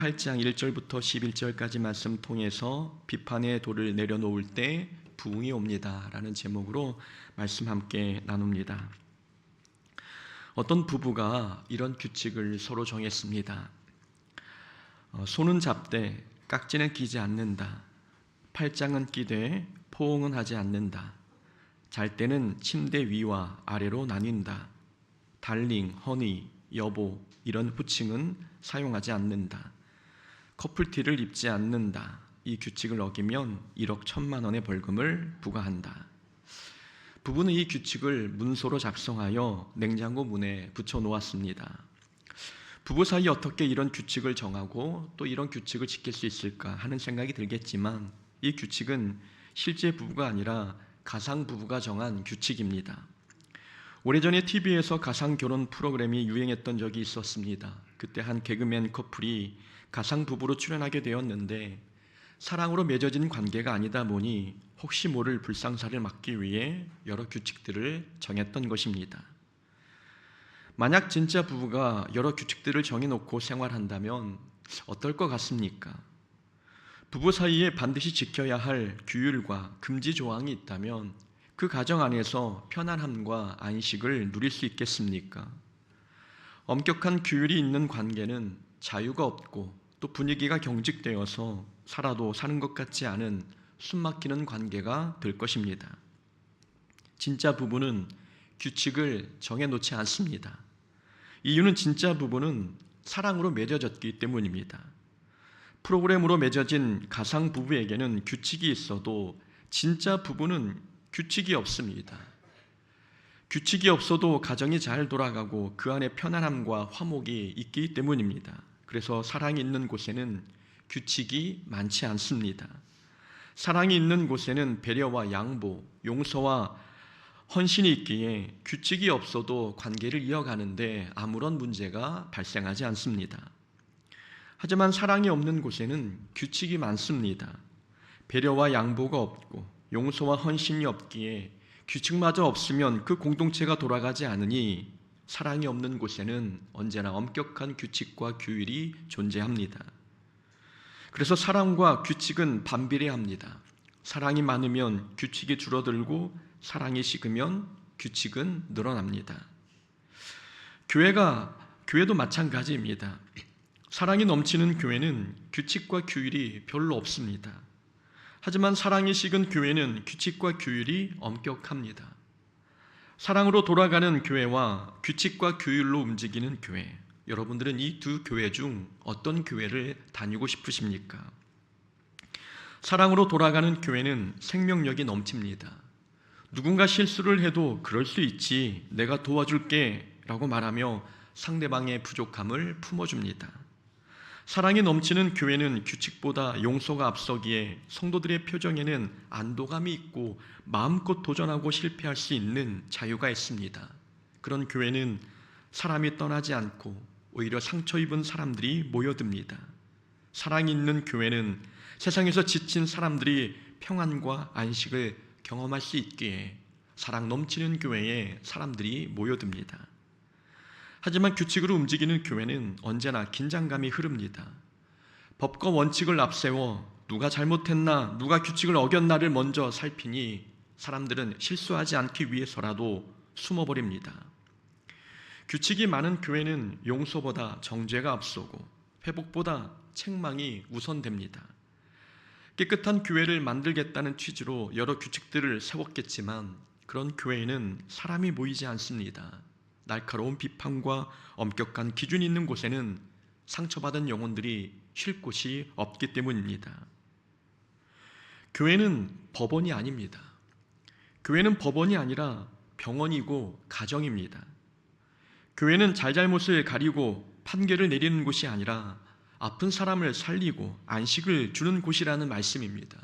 8장 1절부터 11절까지 말씀 통해서 비판의 돌을 내려놓을 때 부흥이 옵니다 라는 제목으로 말씀 함께 나눕니다. 어떤 부부가 이런 규칙을 서로 정했습니다. 손은 잡되 깍지는 끼지 않는다. 팔짱은 끼되 포옹은 하지 않는다. 잘 때는 침대 위와 아래로 나뉜다. 달링, 허니, 여보 이런 호칭은 사용하지 않는다. 커플티를 입지 않는다. 이 규칙을 어기면 1억 1천만 원의 벌금을 부과한다. 부부는 이 규칙을 문서로 작성하여 냉장고 문에 붙여 놓았습니다. 부부 사이에 어떻게 이런 규칙을 정하고 또 이런 규칙을 지킬 수 있을까 하는 생각이 들겠지만 이 규칙은 실제 부부가 아니라 가상 부부가 정한 규칙입니다. 오래전에 TV에서 가상 결혼 프로그램이 유행했던 적이 있었습니다. 그때 한 개그맨 커플이 가상 부부로 출연하게 되었는데 사랑으로 맺어진 관계가 아니다 보니 혹시 모를 불상사를 막기 위해 여러 규칙들을 정했던 것입니다. 만약 진짜 부부가 여러 규칙들을 정해놓고 생활한다면 어떨 것 같습니까? 부부 사이에 반드시 지켜야 할 규율과 금지 조항이 있다면 그 가정 안에서 편안함과 안식을 누릴 수 있겠습니까? 엄격한 규율이 있는 관계는 자유가 없고 또 분위기가 경직되어서 살아도 사는 것 같지 않은 숨막히는 관계가 될 것입니다. 진짜 부부는 규칙을 정해놓지 않습니다. 이유는 진짜 부부는 사랑으로 맺어졌기 때문입니다. 프로그램으로 맺어진 가상 부부에게는 규칙이 있어도 진짜 부부는 규칙이 없습니다. 규칙이 없어도 가정이 잘 돌아가고 그 안에 편안함과 화목이 있기 때문입니다. 그래서 사랑이 있는 곳에는 규칙이 많지 않습니다. 사랑이 있는 곳에는 배려와 양보, 용서와 헌신이 있기에 규칙이 없어도 관계를 이어가는데 아무런 문제가 발생하지 않습니다. 하지만 사랑이 없는 곳에는 규칙이 많습니다. 배려와 양보가 없고 용서와 헌신이 없기에 규칙마저 없으면 그 공동체가 돌아가지 않으니 사랑이 없는 곳에는 언제나 엄격한 규칙과 규율이 존재합니다. 그래서 사랑과 규칙은 반비례합니다. 사랑이 많으면 규칙이 줄어들고 사랑이 식으면 규칙은 늘어납니다. 교회도 마찬가지입니다. 사랑이 넘치는 교회는 규칙과 규율이 별로 없습니다. 하지만 사랑이 식은 교회는 규칙과 규율이 엄격합니다. 사랑으로 돌아가는 교회와 규칙과 규율로 움직이는 교회, 여러분들은 이 두 교회 중 어떤 교회를 다니고 싶으십니까? 사랑으로 돌아가는 교회는 생명력이 넘칩니다. 누군가 실수를 해도 그럴 수 있지, 내가 도와줄게 라고 말하며 상대방의 부족함을 품어줍니다. 사랑이 넘치는 교회는 규칙보다 용서가 앞서기에 성도들의 표정에는 안도감이 있고 마음껏 도전하고 실패할 수 있는 자유가 있습니다. 그런 교회는 사람이 떠나지 않고 오히려 상처 입은 사람들이 모여듭니다. 사랑이 있는 교회는 세상에서 지친 사람들이 평안과 안식을 경험할 수 있기에 사랑 넘치는 교회에 사람들이 모여듭니다. 하지만 규칙으로 움직이는 교회는 언제나 긴장감이 흐릅니다. 법과 원칙을 앞세워 누가 잘못했나, 누가 규칙을 어겼나를 먼저 살피니 사람들은 실수하지 않기 위해서라도 숨어버립니다. 규칙이 많은 교회는 용서보다 정죄가 앞서고 회복보다 책망이 우선됩니다. 깨끗한 교회를 만들겠다는 취지로 여러 규칙들을 세웠겠지만 그런 교회에는 사람이 모이지 않습니다. 날카로운 비판과 엄격한 기준이 있는 곳에는 상처받은 영혼들이 쉴 곳이 없기 때문입니다. 교회는 법원이 아닙니다. 교회는 법원이 아니라 병원이고 가정입니다. 교회는 잘잘못을 가리고 판결을 내리는 곳이 아니라 아픈 사람을 살리고 안식을 주는 곳이라는 말씀입니다.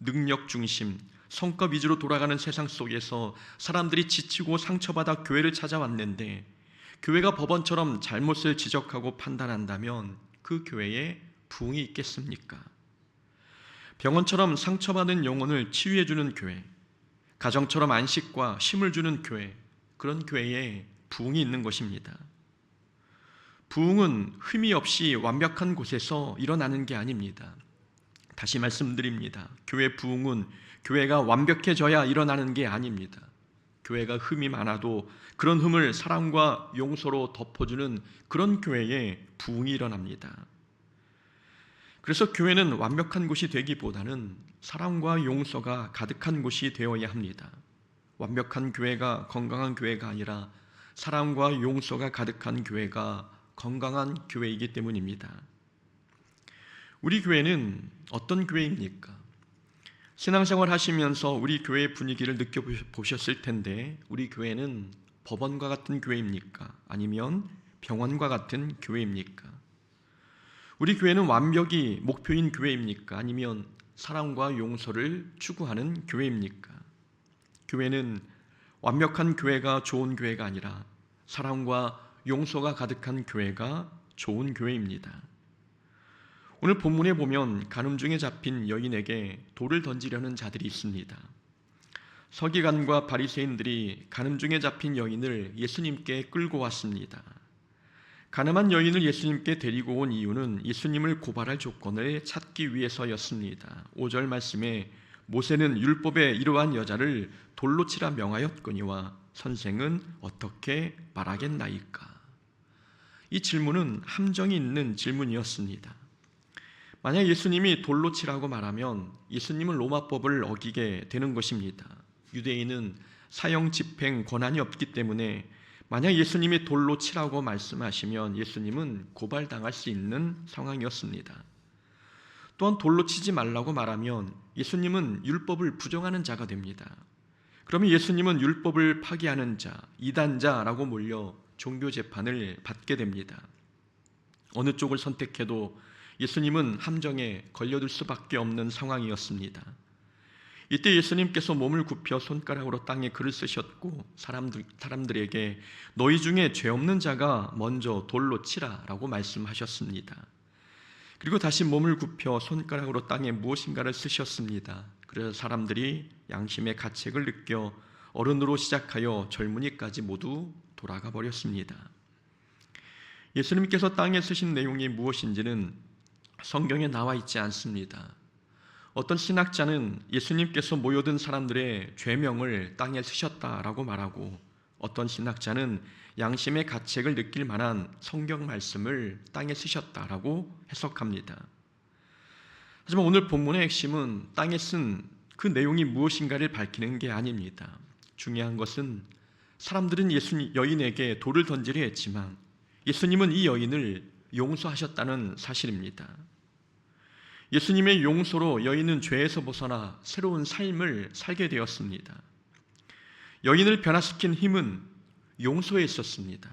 능력 중심, 성과 위주로 돌아가는 세상 속에서 사람들이 지치고 상처받아 교회를 찾아왔는데 교회가 법원처럼 잘못을 지적하고 판단한다면 그 교회에 부흥이 있겠습니까? 병원처럼 상처받은 영혼을 치유해주는 교회, 가정처럼 안식과 쉼을 주는 교회, 그런 교회에 부흥이 있는 것입니다. 부흥은 흠이 없이 완벽한 곳에서 일어나는 게 아닙니다. 다시 말씀드립니다. 교회 부흥은 교회가 완벽해져야 일어나는 게 아닙니다. 교회가 흠이 많아도 그런 흠을 사랑과 용서로 덮어주는 그런 교회에 부흥이 일어납니다. 그래서 교회는 완벽한 곳이 되기보다는 사랑과 용서가 가득한 곳이 되어야 합니다. 완벽한 교회가 건강한 교회가 아니라 사랑과 용서가 가득한 교회가 건강한 교회이기 때문입니다. 우리 교회는 어떤 교회입니까? 신앙생활 하시면서 우리 교회의 분위기를 느껴보셨을 텐데, 우리 교회는 법원과 같은 교회입니까? 아니면 병원과 같은 교회입니까? 우리 교회는 완벽이 목표인 교회입니까? 아니면 사랑과 용서를 추구하는 교회입니까? 교회는 완벽한 교회가 좋은 교회가 아니라 사랑과 용서가 가득한 교회가 좋은 교회입니다. 오늘 본문에 보면 간음중에 잡힌 여인에게 돌을 던지려는 자들이 있습니다. 서기관과 바리새인들이 간음중에 잡힌 여인을 예수님께 끌고 왔습니다. 가늠한 여인을 예수님께 데리고 온 이유는 예수님을 고발할 조건을 찾기 위해서였습니다. 5절 말씀에 모세는 율법에 이러한 여자를 돌로 치라 명하였거니와 선생은 어떻게 말하겠나이까? 이 질문은 함정이 있는 질문이었습니다. 만약 예수님이 돌로 치라고 말하면 예수님은 로마법을 어기게 되는 것입니다. 유대인은 사형 집행 권한이 없기 때문에 만약 예수님이 돌로 치라고 말씀하시면 예수님은 고발당할 수 있는 상황이었습니다. 또한 돌로 치지 말라고 말하면 예수님은 율법을 부정하는 자가 됩니다. 그러면 예수님은 율법을 파기하는 자, 이단자라고 몰려 종교재판을 받게 됩니다. 어느 쪽을 선택해도 예수님은 함정에 걸려들 수밖에 없는 상황이었습니다. 이때 예수님께서 몸을 굽혀 손가락으로 땅에 글을 쓰셨고 사람들에게 너희 중에 죄 없는 자가 먼저 돌로 치라라고 말씀하셨습니다. 그리고 다시 몸을 굽혀 손가락으로 땅에 무엇인가를 쓰셨습니다. 그래서 사람들이 양심의 가책을 느껴 어른으로 시작하여 젊은이까지 모두 돌아가 버렸습니다. 예수님께서 땅에 쓰신 내용이 무엇인지는 성경에 나와 있지 않습니다. 어떤 신학자는 예수님께서 모여든 사람들의 죄명을 땅에 쓰셨다라고 말하고, 어떤 신학자는 양심의 가책을 느낄 만한 성경 말씀을 땅에 쓰셨다라고 해석합니다. 하지만 오늘 본문의 핵심은 땅에 쓴 그 내용이 무엇인가를 밝히는 게 아닙니다. 중요한 것은 사람들은 여인에게 돌을 던지려 했지만 예수님은 이 여인을 용서하셨다는 사실입니다. 예수님의 용서로 여인은 죄에서 벗어나 새로운 삶을 살게 되었습니다. 여인을 변화시킨 힘은 용서에 있었습니다.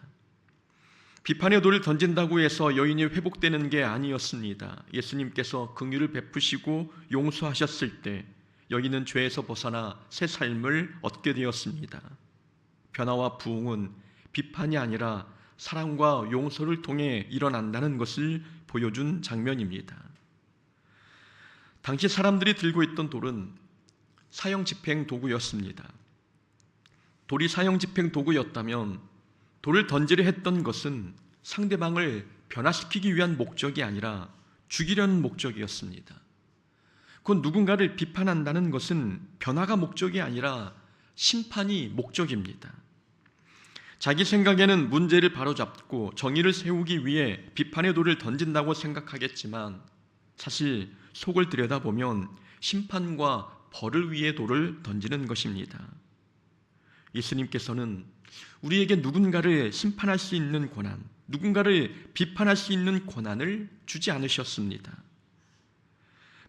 비판의 돌을 던진다고 해서 여인이 회복되는 게 아니었습니다. 예수님께서 긍휼을 베푸시고 용서하셨을 때 여인은 죄에서 벗어나 새 삶을 얻게 되었습니다. 변화와 부흥은 비판이 아니라 사랑과 용서를 통해 일어난다는 것을 보여준 장면입니다. 당시 사람들이 들고 있던 돌은 사형 집행 도구였습니다. 돌이 사형 집행 도구였다면 돌을 던지려 했던 것은 상대방을 변화시키기 위한 목적이 아니라 죽이려는 목적이었습니다. 그건 누군가를 비판한다는 것은 변화가 목적이 아니라 심판이 목적입니다. 자기 생각에는 문제를 바로잡고 정의를 세우기 위해 비판의 돌을 던진다고 생각하겠지만 사실 속을 들여다보면 심판과 벌을 위해 돌을 던지는 것입니다. 예수님께서는 우리에게 누군가를 심판할 수 있는 권한, 누군가를 비판할 수 있는 권한을 주지 않으셨습니다.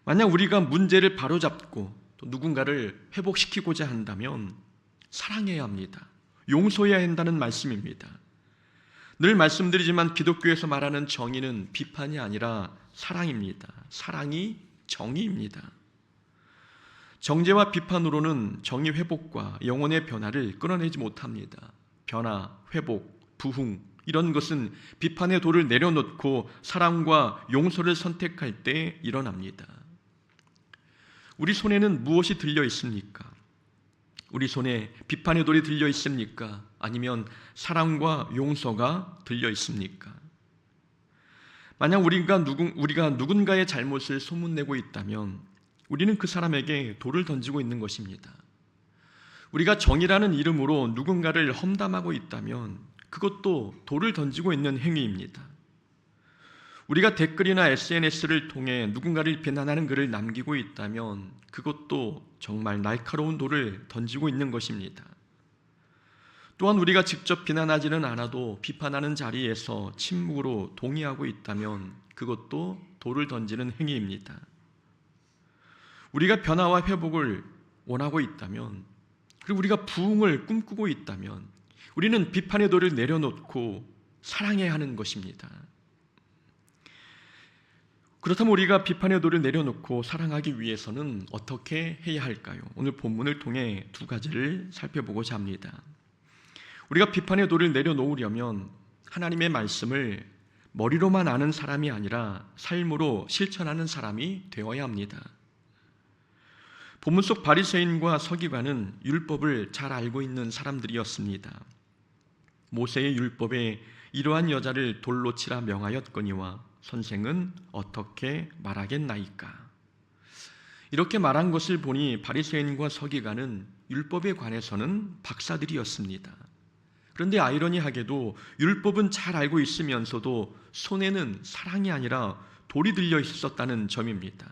만약 우리가 문제를 바로잡고 또 누군가를 회복시키고자 한다면 사랑해야 합니다. 용서해야 한다는 말씀입니다. 늘 말씀드리지만 기독교에서 말하는 정의는 비판이 아니라 사랑입니다. 사랑이 정의입니다. 정죄와 비판으로는 정의 회복과 영혼의 변화를 끌어내지 못합니다. 변화, 회복, 부흥 이런 것은 비판의 돌을 내려놓고 사랑과 용서를 선택할 때 일어납니다. 우리 손에는 무엇이 들려 있습니까? 우리 손에 비판의 돌이 들려 있습니까? 아니면 사랑과 용서가 들려 있습니까? 만약 우리가 누군가의 잘못을 소문내고 있다면 우리는 그 사람에게 돌을 던지고 있는 것입니다. 우리가 정의라는 이름으로 누군가를 험담하고 있다면 그것도 돌을 던지고 있는 행위입니다. 우리가 댓글이나 SNS를 통해 누군가를 비난하는 글을 남기고 있다면 그것도 정말 날카로운 돌을 던지고 있는 것입니다. 또한 우리가 직접 비난하지는 않아도 비판하는 자리에서 침묵으로 동의하고 있다면 그것도 돌을 던지는 행위입니다. 우리가 변화와 회복을 원하고 있다면, 그리고 우리가 부흥을 꿈꾸고 있다면 우리는 비판의 돌을 내려놓고 사랑해야 하는 것입니다. 그렇다면 우리가 비판의 돌을 내려놓고 사랑하기 위해서는 어떻게 해야 할까요? 오늘 본문을 통해 두 가지를 살펴보고자 합니다. 우리가 비판의 돌을 내려놓으려면 하나님의 말씀을 머리로만 아는 사람이 아니라 삶으로 실천하는 사람이 되어야 합니다. 본문 속 바리새인과 서기관은 율법을 잘 알고 있는 사람들이었습니다. 모세의 율법에 이러한 여자를 돌로 치라 명하였거니와 선생은 어떻게 말하겠나이까? 이렇게 말한 것을 보니 바리새인과 서기관은 율법에 관해서는 박사들이었습니다. 그런데 아이러니하게도 율법은 잘 알고 있으면서도 손에는 사랑이 아니라 돌이 들려 있었다는 점입니다.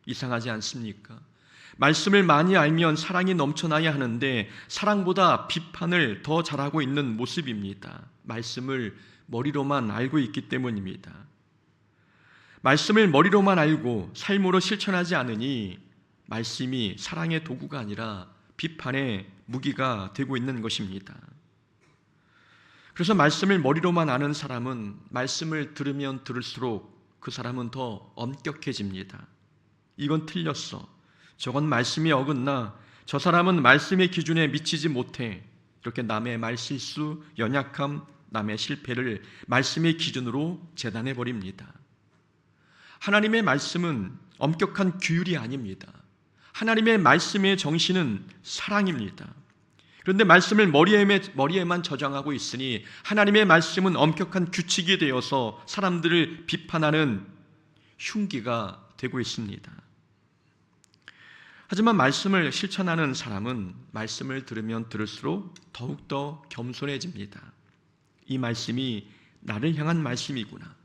이상하지 않습니까? 말씀을 많이 알면 사랑이 넘쳐나야 하는데 사랑보다 비판을 더 잘하고 있는 모습입니다. 말씀을 머리로만 알고 있기 때문입니다. 말씀을 머리로만 알고 삶으로 실천하지 않으니 말씀이 사랑의 도구가 아니라 비판의 무기가 되고 있는 것입니다. 그래서 말씀을 머리로만 아는 사람은 말씀을 들으면 들을수록 그 사람은 더 엄격해집니다. 이건 틀렸어. 저건 말씀이 어긋나. 저 사람은 말씀의 기준에 미치지 못해. 이렇게 남의 말실수, 연약함, 남의 실패를 말씀의 기준으로 재단해 버립니다. 하나님의 말씀은 엄격한 규율이 아닙니다. 하나님의 말씀의 정신은 사랑입니다. 그런데 말씀을 머리에만 저장하고 있으니 하나님의 말씀은 엄격한 규칙이 되어서 사람들을 비판하는 흉기가 되고 있습니다. 하지만 말씀을 실천하는 사람은 말씀을 들으면 들을수록 더욱더 겸손해집니다. 이 말씀이 나를 향한 말씀이구나.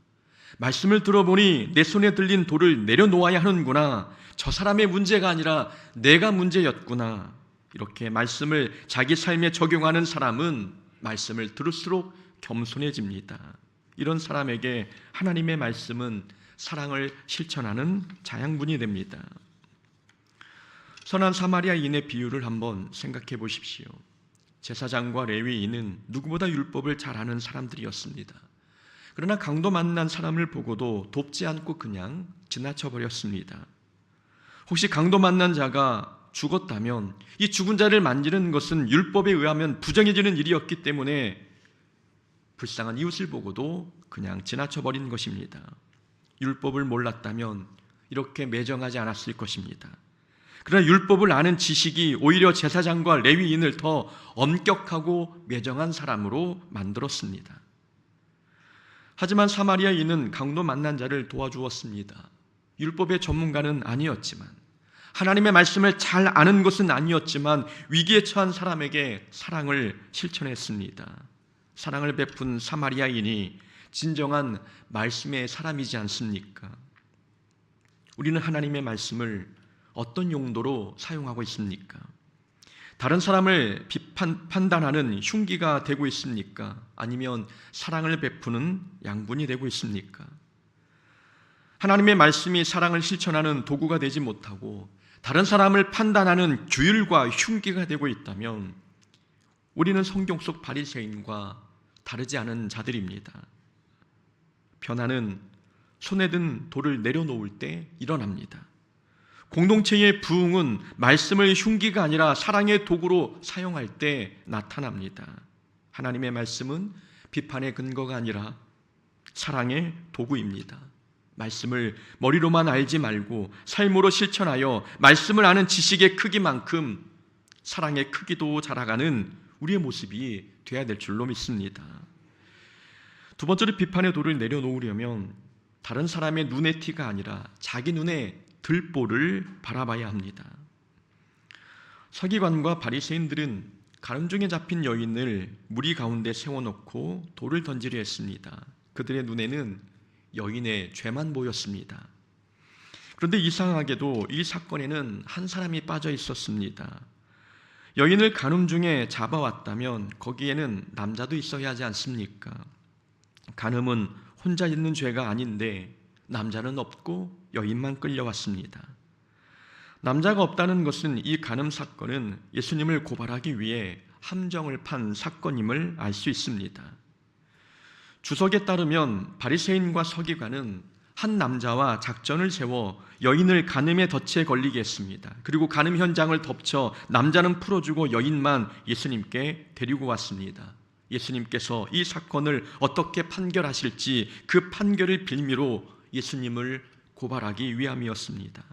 말씀을 들어보니 내 손에 들린 돌을 내려놓아야 하는구나. 저 사람의 문제가 아니라 내가 문제였구나. 이렇게 말씀을 자기 삶에 적용하는 사람은 말씀을 들을수록 겸손해집니다. 이런 사람에게 하나님의 말씀은 사랑을 실천하는 자양분이 됩니다. 선한 사마리아인의 비유를 한번 생각해 보십시오. 제사장과 레위인은 누구보다 율법을 잘 아는 사람들이었습니다. 그러나 강도 만난 사람을 보고도 돕지 않고 그냥 지나쳐 버렸습니다. 혹시 강도 만난 자가 죽었다면 이 죽은 자를 만지는 것은 율법에 의하면 부정해지는 일이었기 때문에 불쌍한 이웃을 보고도 그냥 지나쳐 버린 것입니다. 율법을 몰랐다면 이렇게 매정하지 않았을 것입니다. 그러나 율법을 아는 지식이 오히려 제사장과 레위인을 더 엄격하고 매정한 사람으로 만들었습니다. 하지만 사마리아인은 강도 만난 자를 도와주었습니다. 율법의 전문가는 아니었지만, 하나님의 말씀을 잘 아는 것은 아니었지만 위기에 처한 사람에게 사랑을 실천했습니다. 사랑을 베푼 사마리아인이 진정한 말씀의 사람이지 않습니까? 우리는 하나님의 말씀을 어떤 용도로 사용하고 있습니까? 다른 사람을 판단하는 흉기가 되고 있습니까? 아니면 사랑을 베푸는 양분이 되고 있습니까? 하나님의 말씀이 사랑을 실천하는 도구가 되지 못하고 다른 사람을 판단하는 규율과 흉기가 되고 있다면 우리는 성경 속 바리새인과 다르지 않은 자들입니다. 변화는 손에 든 돌을 내려놓을 때 일어납니다. 공동체의 부흥은 말씀을 흉기가 아니라 사랑의 도구로 사용할 때 나타납니다. 하나님의 말씀은 비판의 근거가 아니라 사랑의 도구입니다. 말씀을 머리로만 알지 말고 삶으로 실천하여 말씀을 아는 지식의 크기만큼 사랑의 크기도 자라가는 우리의 모습이 되어야 될 줄로 믿습니다. 두 번째로 비판의 돌을 내려놓으려면 다른 사람의 눈의 티가 아니라 자기 눈의 들보를 바라봐야 합니다. 서기관과 바리새인들은 가늠중에 잡힌 여인을 무리 가운데 세워놓고 돌을 던지려 했습니다. 그들의 눈에는 여인의 죄만 보였습니다. 그런데 이상하게도 이 사건에는 한 사람이 빠져 있었습니다. 여인을 가늠중에 잡아왔다면 거기에는 남자도 있어야 하지 않습니까? 간음은 혼자 있는 죄가 아닌데 남자는 없고 여인만 끌려왔습니다. 남자가 없다는 것은 이 간음 사건은 예수님을 고발하기 위해 함정을 판 사건임을 알 수 있습니다. 주석에 따르면 바리새인과 서기관은 한 남자와 작전을 세워 여인을 간음의 덫에 걸리게 했습니다. 그리고 간음 현장을 덮쳐 남자는 풀어주고 여인만 예수님께 데리고 왔습니다. 예수님께서 이 사건을 어떻게 판결하실지 그 판결을 빌미로 예수님을 고발하기 위함이었습니다.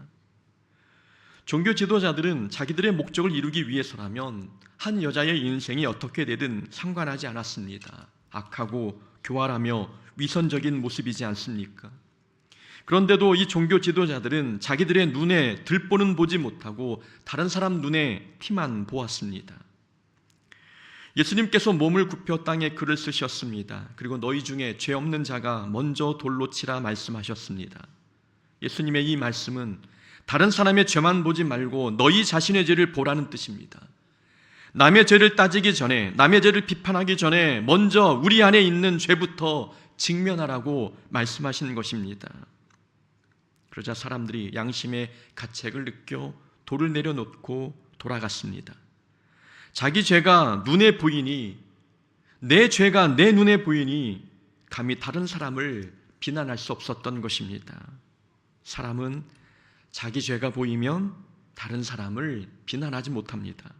종교 지도자들은 자기들의 목적을 이루기 위해서라면 한 여자의 인생이 어떻게 되든 상관하지 않았습니다. 악하고 교활하며 위선적인 모습이지 않습니까? 그런데도 이 종교 지도자들은 자기들의 눈에 들보는 보지 못하고 다른 사람 눈에 티만 보았습니다. 예수님께서 몸을 굽혀 땅에 글을 쓰셨습니다. 그리고 너희 중에 죄 없는 자가 먼저 돌로 치라 말씀하셨습니다. 예수님의 이 말씀은 다른 사람의 죄만 보지 말고 너희 자신의 죄를 보라는 뜻입니다. 남의 죄를 따지기 전에, 남의 죄를 비판하기 전에 먼저 우리 안에 있는 죄부터 직면하라고 말씀하신 것입니다. 그러자 사람들이 양심의 가책을 느껴 돌을 내려놓고 돌아갔습니다. 자기 죄가 눈에 보이니, 내 죄가 내 눈에 보이니 감히 다른 사람을 비난할 수 없었던 것입니다. 사람은 자기 죄가 보이면 다른 사람을 비난하지 못합니다.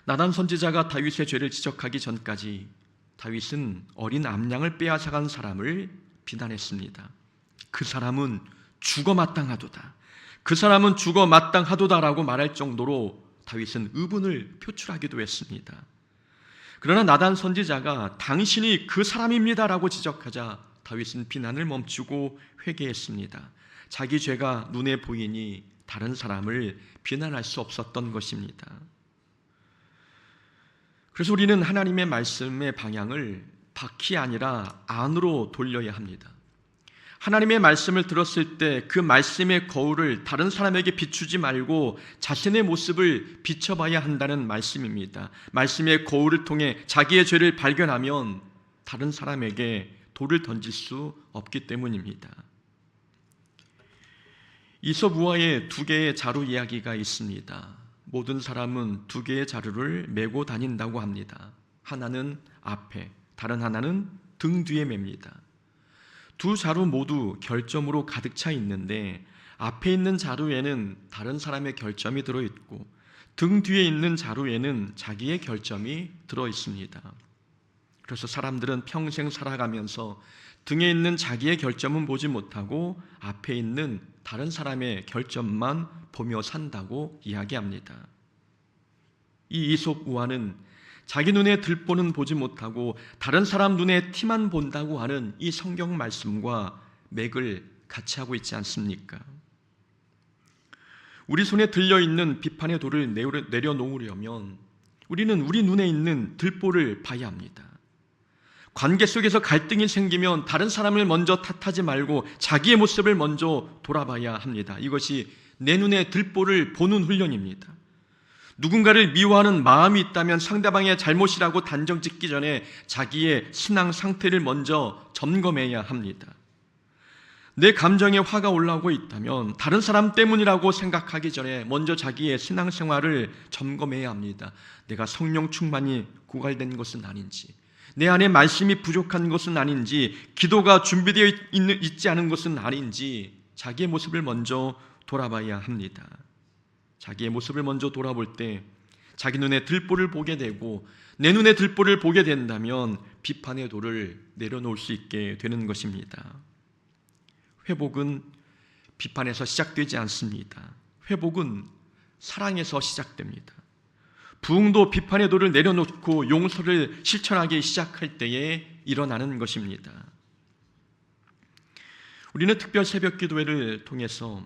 나단 선지자가 다윗의 죄를 지적하기 전까지 다윗은 어린 암양을 빼앗아간 사람을 비난했습니다. 그 사람은 죽어 마땅하도다. 그 사람은 죽어 마땅하도다라고 말할 정도로 다윗은 의분을 표출하기도 했습니다. 그러나 나단 선지자가 당신이 그 사람입니다라고 지적하자 다윗은 비난을 멈추고 회개했습니다. 자기 죄가 눈에 보이니 다른 사람을 비난할 수 없었던 것입니다. 그래서 우리는 하나님의 말씀의 방향을 밖이 아니라 안으로 돌려야 합니다. 하나님의 말씀을 들었을 때 그 말씀의 거울을 다른 사람에게 비추지 말고 자신의 모습을 비춰봐야 한다는 말씀입니다. 말씀의 거울을 통해 자기의 죄를 발견하면 다른 사람에게 돌을 던질 수 없기 때문입니다. 이솝 우화에 두 개의 자루 이야기가 있습니다. 모든 사람은 두 개의 자루를 메고 다닌다고 합니다. 하나는 앞에, 다른 하나는 등 뒤에 맵니다. 두 자루 모두 결점으로 가득 차 있는데 앞에 있는 자루에는 다른 사람의 결점이 들어있고 등 뒤에 있는 자루에는 자기의 결점이 들어있습니다. 그래서 사람들은 평생 살아가면서 등에 있는 자기의 결점은 보지 못하고 앞에 있는 다른 사람의 결점만 보며 산다고 이야기합니다. 이 이솝 우화는 자기 눈에 들보는 보지 못하고 다른 사람 눈에 티만 본다고 하는 이 성경 말씀과 맥을 같이 하고 있지 않습니까? 우리 손에 들려있는 비판의 돌을 내려놓으려면 우리는 우리 눈에 있는 들보를 봐야 합니다. 관계 속에서 갈등이 생기면 다른 사람을 먼저 탓하지 말고 자기의 모습을 먼저 돌아봐야 합니다. 이것이 내 눈에 들보를 보는 훈련입니다. 누군가를 미워하는 마음이 있다면 상대방의 잘못이라고 단정 짓기 전에 자기의 신앙 상태를 먼저 점검해야 합니다. 내 감정에 화가 올라오고 있다면 다른 사람 때문이라고 생각하기 전에 먼저 자기의 신앙생활을 점검해야 합니다. 내가 성령 충만이 고갈된 것은 아닌지, 내 안에 말씀이 부족한 것은 아닌지, 기도가 준비되어 있지 않은 것은 아닌지 자기의 모습을 먼저 돌아봐야 합니다. 자기의 모습을 먼저 돌아볼 때 자기 눈에 들보를 보게 되고 내 눈에 들보를 보게 된다면 비판의 돌을 내려놓을 수 있게 되는 것입니다. 회복은 비판에서 시작되지 않습니다. 회복은 사랑에서 시작됩니다. 부흥도 비판의 돌을 내려놓고 용서를 실천하기 시작할 때에 일어나는 것입니다. 우리는 특별 새벽 기도회를 통해서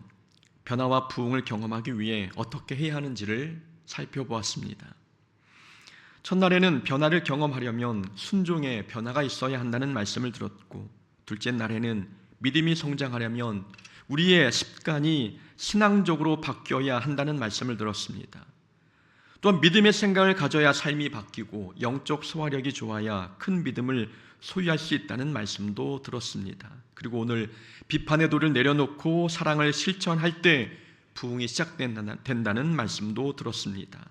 변화와 부흥을 경험하기 위해 어떻게 해야 하는지를 살펴보았습니다. 첫날에는 변화를 경험하려면 순종의 변화가 있어야 한다는 말씀을 들었고, 둘째 날에는 믿음이 성장하려면 우리의 습관이 신앙적으로 바뀌어야 한다는 말씀을 들었습니다. 또한 믿음의 생각을 가져야 삶이 바뀌고 영적 소화력이 좋아야 큰 믿음을 소유할 수 있다는 말씀도 들었습니다. 그리고 오늘 비판의 돌을 내려놓고 사랑을 실천할 때 부흥이 시작된다는 말씀도 들었습니다.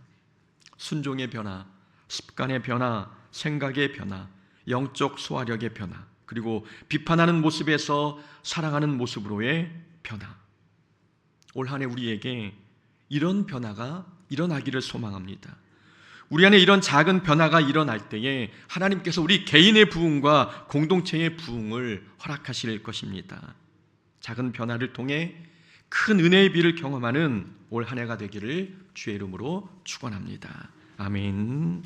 순종의 변화, 습관의 변화, 생각의 변화, 영적 소화력의 변화, 그리고 비판하는 모습에서 사랑하는 모습으로의 변화. 올 한 해 우리에게 이런 변화가 일어나기를 소망합니다. 우리 안에 이런 작은 변화가 일어날 때에 하나님께서 우리 개인의 부흥과 공동체의 부흥을 허락하실 것입니다. 작은 변화를 통해 큰 은혜의 비를 경험하는 올 한 해가 되기를 주의 이름으로 축원합니다. 아멘.